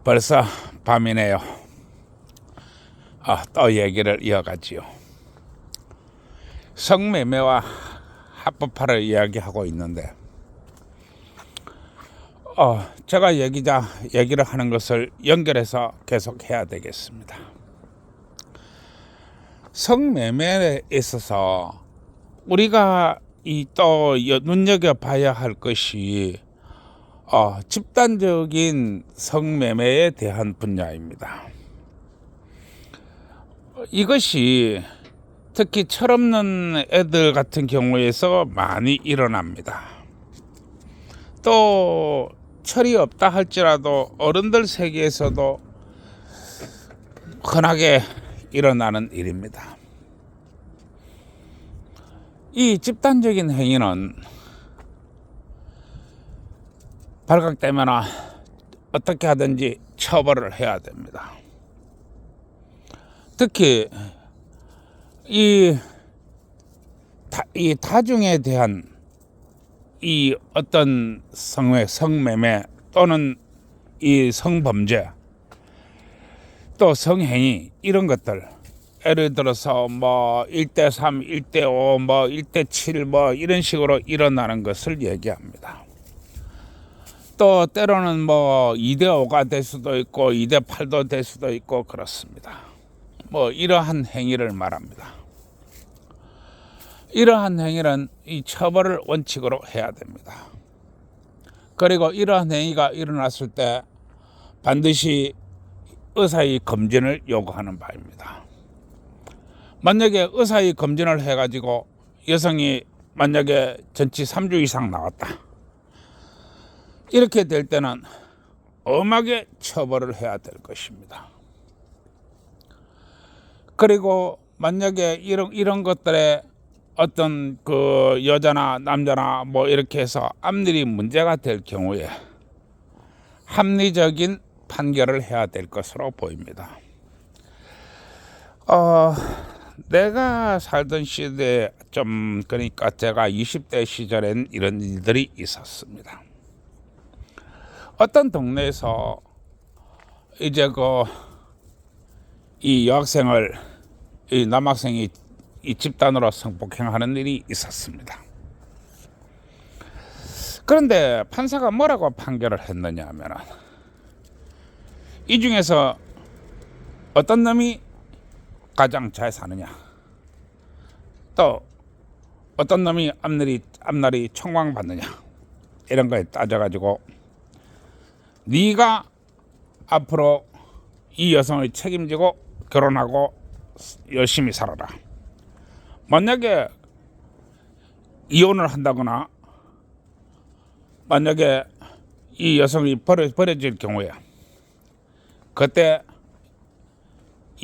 벌써 밤이네요. 또 얘기를 이어가지요. 성매매와 합법화를 이야기하고 있는데, 제가 얘기를 하는 것을 연결해서 계속 해야 되겠습니다. 성매매에 있어서 우리가 또 눈여겨봐야 할 것이 집단적인 성매매에 대한 분야입니다. 이것이 특히 철없는 애들 같은 경우에서 많이 일어납니다. 또 철이 없다 할지라도 어른들 세계에서도 흔하게 일어나는 일입니다. 이 집단적인 행위는 발각되면 어떻게 하든지 처벌을 해야 됩니다. 특히 이 다중에 대한 이 어떤 성매매 또는 이 성범죄 또 성행위 이런 것들, 예를 들어서 1대3, 1대5, 1대7 이런 식으로 일어나는 것을 얘기합니다. 또 때로는 2대5가 될 수도 있고 2대8도 될 수도 있고 그렇습니다. 이러한 행위를 말합니다. 이러한 행위는 이 처벌을 원칙으로 해야 됩니다. 그리고 이러한 행위가 일어났을 때 반드시 의사의 검진을 요구하는 바입니다. 만약에 의사의 검진을 해가지고 여성이 만약에 전치 3주 이상 나왔다, 이렇게 될 때는 엄하게 처벌을 해야 될 것입니다. 그리고 만약에 이런 것들에 어떤 그 여자나 남자나 이렇게 해서 앞일이 문제가 될 경우에 합리적인 판결을 해야 될 것으로 보입니다. 내가 살던 시대에 그러니까 제가 20대 시절엔 이런 일들이 있었습니다. 어떤 동네에서 이제 이 여학생을 이 남학생이 이 집단으로 성폭행하는 일이 있었습니다. 그런데 판사가 뭐라고 판결을 했느냐 하면, 이 중에서 어떤 놈이 가장 잘 사느냐, 또 어떤 놈이 앞날이 총망받느냐, 이런 거에 따져가지고 네가 앞으로 이 여성을 책임지고 결혼하고 열심히 살아라. 만약에 이혼을 한다거나 만약에 이 여성이 버려질 경우에 그때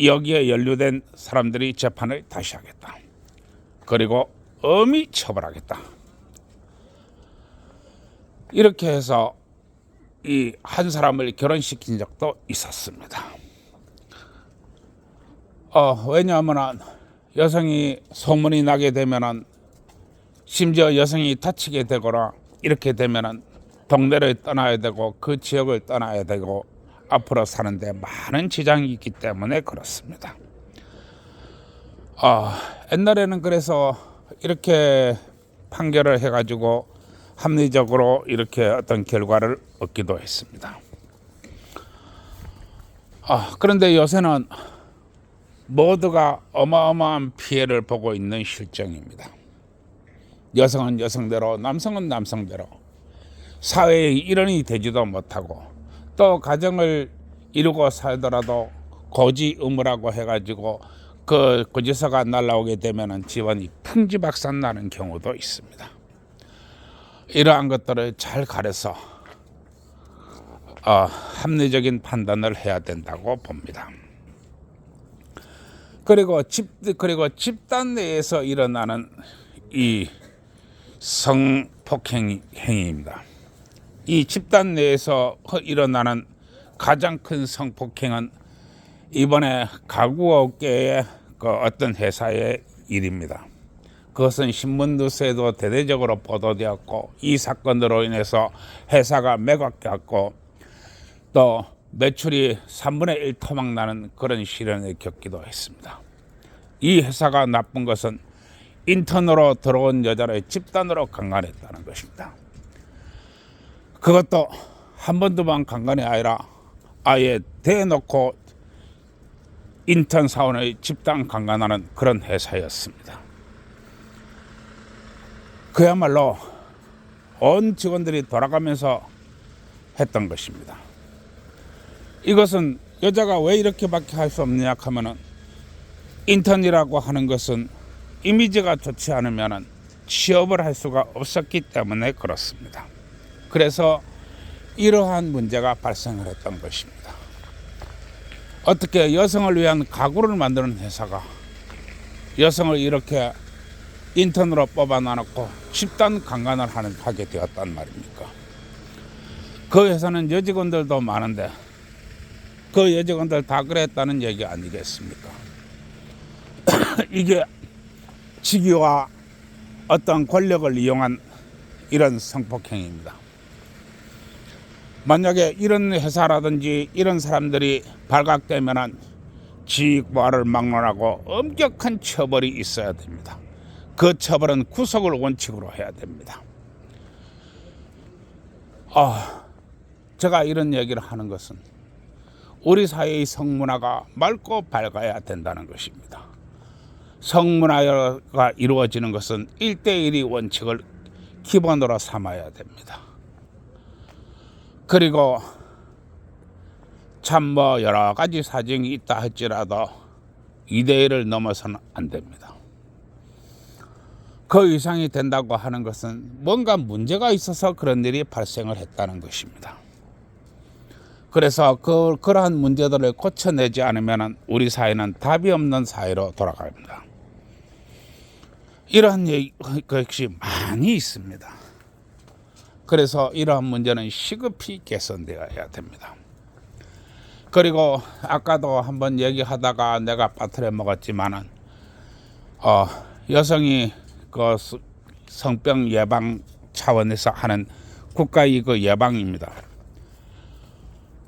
여기에 연루된 사람들이 재판을 다시 하겠다. 그리고 엄히 처벌하겠다. 이렇게 해서 이 한 사람을 결혼시킨 적도 있었습니다. 왜냐하면 여성이 소문이 나게 되면은, 심지어 여성이 다치게 되거나 이렇게 되면은 동네를 떠나야 되고 그 지역을 떠나야 되고 앞으로 사는데 많은 지장이 있기 때문에 그렇습니다. 옛날에는 그래서 이렇게 판결을 해가지고 합리적으로 이렇게 어떤 결과를 얻기도 했습니다. 그런데 요새는 모두가 어마어마한 피해를 보고 있는 실정입니다. 여성은 여성대로, 남성은 남성대로 사회의 일원이 되지도 못하고, 또 가정을 이루고 살더라도 고지의무라고 해가지고 그 고지서가 날라오게 되면 집안이 풍지박산 나는 경우도 있습니다. 이러한 것들을 잘 가려서 합리적인 판단을 해야 된다고 봅니다. 그리고 집단 내에서 일어나는 이 성폭행 행위입니다. 이 집단 내에서 일어나는 가장 큰 성폭행은 이번에 가구업계의 어떤 회사의 일입니다. 그것은 신문뉴스에도 대대적으로 보도되었고, 이 사건으로 인해서 회사가 매각되었고, 또 매출이 3분의 1 토막 나는 그런 시련을 겪기도 했습니다. 이 회사가 나쁜 것은 인턴으로 들어온 여자를 집단으로 강간했다는 것입니다. 그것도 한 번, 두 번 강간이 아니라 아예 대놓고 인턴 사원의 집단 강간하는 그런 회사였습니다. 그야말로 온 직원들이 돌아가면서 했던 것입니다. 이것은 여자가 왜 이렇게밖에 할 수 없느냐 하면은 인턴이라고 하는 것은 이미지가 좋지 않으면 취업을 할 수가 없었기 때문에 그렇습니다. 그래서 이러한 문제가 발생을 했던 것입니다. 어떻게 여성을 위한 가구를 만드는 회사가 여성을 이렇게 인턴으로 뽑아놔놓고 집단 강간을 하게 되었단 말입니까? 그 회사는 여직원들도 많은데 그 여직원들 다 그랬다는 얘기 아니겠습니까? 이게 직위와 어떤 권력을 이용한 이런 성폭행입니다. 만약에 이런 회사라든지 이런 사람들이 발각되면 지위과를 막론하고 엄격한 처벌이 있어야 됩니다. 그 처벌은 구속을 원칙으로 해야 됩니다. 제가 이런 얘기를 하는 것은 우리 사회의 성문화가 맑고 밝아야 된다는 것입니다. 성문화가 이루어지는 것은 1대1의 원칙을 기본으로 삼아야 됩니다. 그리고 참 여러 가지 사정이 있다 할지라도 2대1을 넘어서는 안 됩니다. 그 이상이 된다고 하는 것은 뭔가 문제가 있어서 그런 일이 발생을 했다는 것입니다. 그래서 그러한 문제들을 고쳐내지 않으면 우리 사회는 답이 없는 사회로 돌아갑니다. 이러한 것이 많이 있습니다. 그래서 이러한 문제는 시급히 개선되어야 됩니다. 그리고 아까도 한번 얘기하다가 내가 빠뜨려 먹었지만은 여성이 그 성병 예방 차원에서 하는 국가의 그 예방입니다.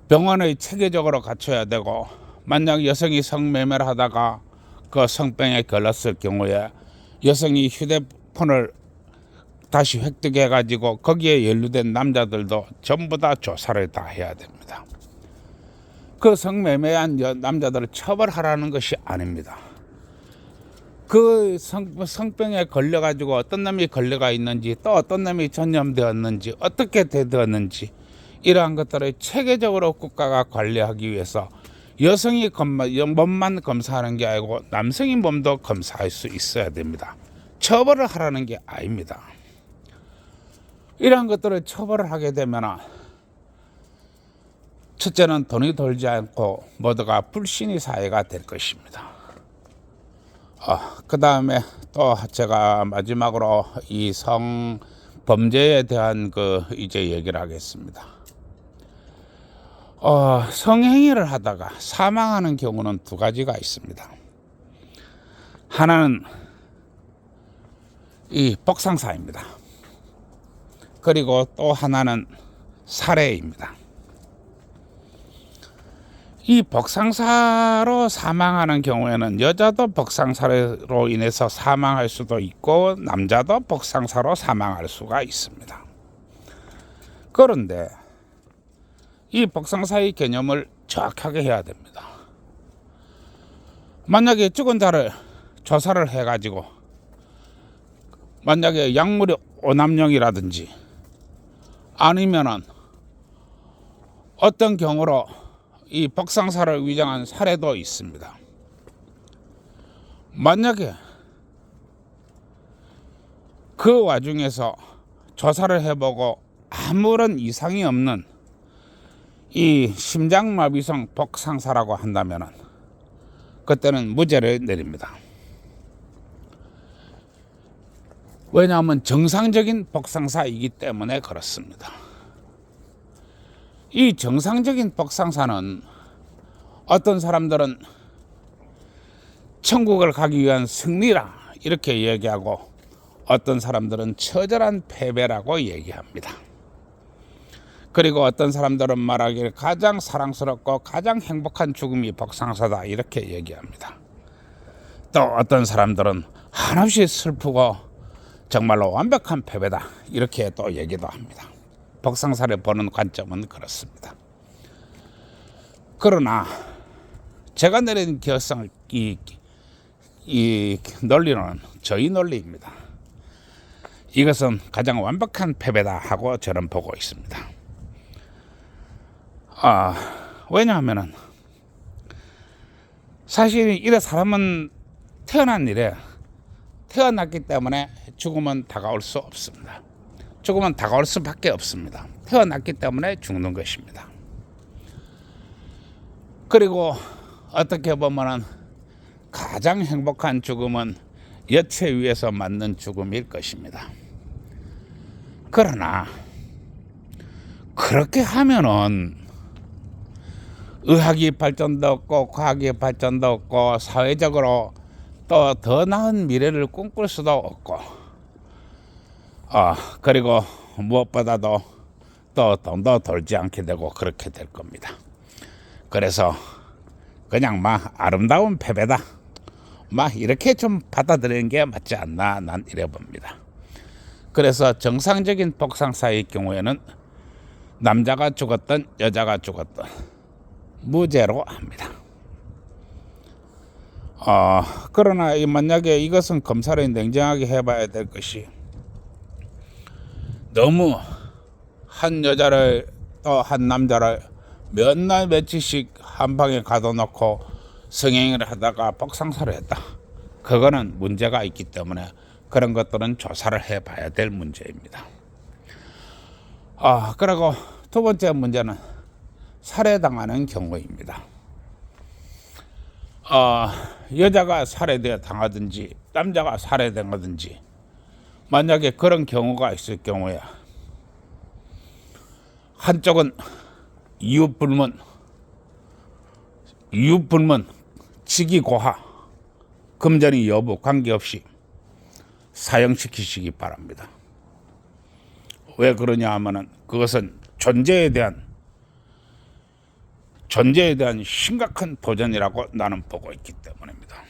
병원의 체계적으로 갖춰야 되고 만약 여성이 성매매를 하다가 그 성병에 걸렸을 경우에 여성이 휴대폰을 다시 획득해 가지고 거기에 연루된 남자들도 전부 다 조사를 다 해야 됩니다. 그 성매매한 남자들을 처벌하라는 것이 아닙니다. 그 성병에 걸려 가지고 어떤 놈이 걸려가 있는지 또 어떤 놈이 전염되었는지 어떻게 되었는지 이러한 것들을 체계적으로 국가가 관리하기 위해서 여성이 몸만 검사하는 게 아니고 남성의 몸도 검사할 수 있어야 됩니다. 처벌을 하라는 게 아닙니다. 이러한 것들을 처벌을 하게 되면 첫째는 돈이 돌지 않고 모두가 불신의 사회가 될 것입니다. 그 다음에 또 제가 마지막으로 이 성범죄에 대한 이제 얘기를 하겠습니다. 성행위를 하다가 사망하는 경우는 두 가지가 있습니다. 하나는 이 복상사입니다. 그리고 또 하나는 살해입니다. 이 복상사로 사망하는 경우에는 여자도 복상사로 인해서 사망할 수도 있고 남자도 복상사로 사망할 수가 있습니다. 그런데 이 복상사의 개념을 정확하게 해야 됩니다. 만약에 죽은 자를 조사를 해가지고 만약에 약물이 오남용이라든지 아니면은 어떤 경우로 이 복상사를 위장한 사례도 있습니다. 만약에 그 와중에서 조사를 해보고 아무런 이상이 없는 이 심장마비성 복상사라고 한다면 그때는 무죄를 내립니다. 왜냐하면 정상적인 복상사이기 때문에 그렇습니다. 이 정상적인 복상사는 어떤 사람들은 천국을 가기 위한 승리라 이렇게 얘기하고 어떤 사람들은 처절한 패배라고 얘기합니다. 그리고 어떤 사람들은 말하기를 가장 사랑스럽고 가장 행복한 죽음이 복상사다 이렇게 얘기합니다. 또 어떤 사람들은 한없이 슬프고 정말로 완벽한 패배다 이렇게 또 얘기도 합니다. 복상사를 보는 관점은 그렇습니다. 그러나 제가 내린 결정 이 논리는 저희 논리입니다. 이것은 가장 완벽한 패배다 하고 저는 보고 있습니다. 왜냐하면 사실 이래 사람은 태어났기 때문에 죽음은 다가올 수 없습니다. 죽음은 다가올 수밖에 없습니다. 태어났기 때문에 죽는 것입니다. 그리고 어떻게 보면은 가장 행복한 죽음은 여체 위에서 맞는 죽음일 것입니다. 그러나 그렇게 하면은 의학이 발전도 없고 과학이 발전도 없고 사회적으로 또 더 나은 미래를 꿈꿀 수도 없고 그리고 무엇보다도 또 돈도 돌지 않게 되고 그렇게 될 겁니다. 그래서 그냥 아름다운 패배다 이렇게 좀 받아들이는 게 맞지 않나 난 이래 봅니다. 그래서 정상적인 복상사의 경우에는 남자가 죽었든 여자가 죽었든 무죄로 합니다. 그러나 만약에 이것은 검사를 냉정하게 해봐야 될 것이 너무 한 여자를 또 한 남자를 몇 날 며칠씩 한 방에 가둬놓고 성행위를 하다가 복상사를 했다. 그거는 문제가 있기 때문에 그런 것들은 조사를 해봐야 될 문제입니다. 그리고 두 번째 문제는 살해당하는 경우입니다. 여자가 살해되어 당하든지 남자가 살해당하든지 만약에 그런 경우가 있을 경우에 한쪽은 이웃불문, 직위고하, 금전이 여부 관계없이 사형시키시기 바랍니다. 왜 그러냐 하면은 그것은 존재에 대한 심각한 도전이라고 나는 보고 있기 때문입니다.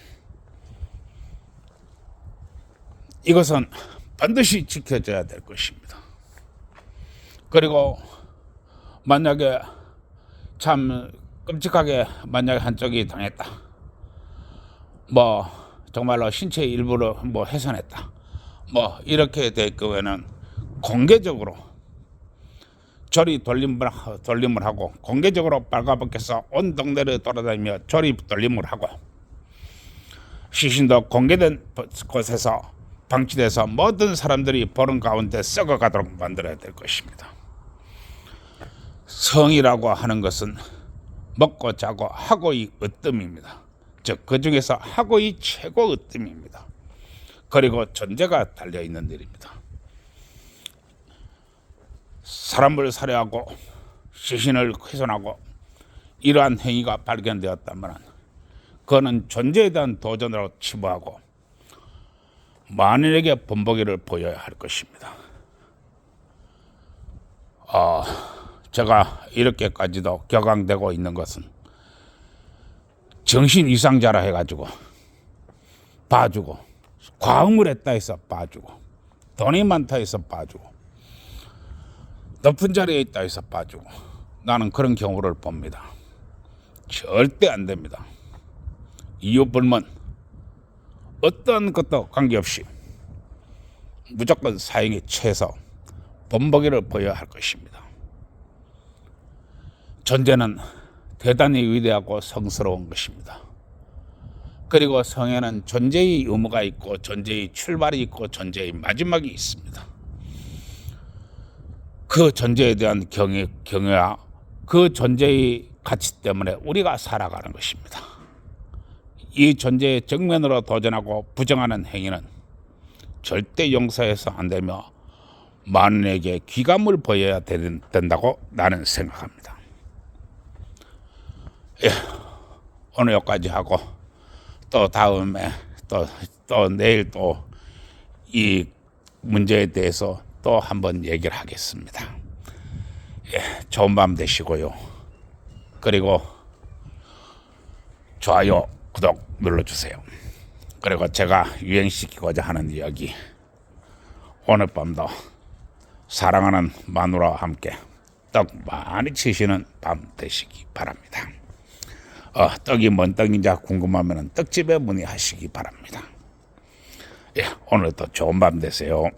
이것은 반드시 지켜져야 될 것입니다. 그리고 만약에 참 끔찍하게 만약에 한쪽이 당했다. 정말로 신체 일부를 훼손했다. 이렇게 될 경우에는 공개적으로 조리 돌림을 하고 공개적으로 빨가벗겨서 온 동네를 돌아다니며 조리 돌림을 하고 시신도 공개된 곳에서 방치돼서 모든 사람들이 보는 가운데 썩어가도록 만들어야 될 것입니다. 성이라고 하는 것은 먹고 자고 하고의 으뜸입니다. 즉 그 중에서 하고의 최고 으뜸입니다. 그리고 존재가 달려있는 일입니다. 사람을 살해하고 시신을 훼손하고 이러한 행위가 발견되었다면 그거는 존재에 대한 도전으로 치부하고 만인에게 본보기를 보여야 할 것입니다. 제가 이렇게까지도 격앙되고 있는 것은 정신 이상자라 해가지고 봐주고 과음을 했다 해서 봐주고 돈이 많다 해서 봐주고 높은 자리에 있다 해서 봐주고 나는 그런 경우를 봅니다. 절대 안 됩니다. 이웃불문 어떤 것도 관계없이 무조건 사형에 처해서 본보기를 보여야 할 것입니다. 존재는 대단히 위대하고 성스러운 것입니다. 그리고 성에는 존재의 의무가 있고 존재의 출발이 있고 존재의 마지막이 있습니다. 그 존재에 대한 경외와 그 존재의 가치 때문에 우리가 살아가는 것입니다. 이 존재의 정면으로 도전하고 부정하는 행위는 절대 용서해서 안 되며 만인에게 귀감을 보여야 된다고 나는 생각합니다. 오늘 여기까지 하고 또 다음에 또 내일 또 이 문제에 대해서 또 한번 얘기를 하겠습니다. 좋은 밤 되시고요. 그리고 좋아요, 구독 눌러주세요. 그리고 제가 유행시키고자 하는 이야기, 오늘 밤도 사랑하는 마누라와 함께 떡 많이 치시는 밤 되시기 바랍니다. 떡이 뭔 떡인지 궁금하면 떡집에 문의하시기 바랍니다. 오늘도 좋은 밤 되세요.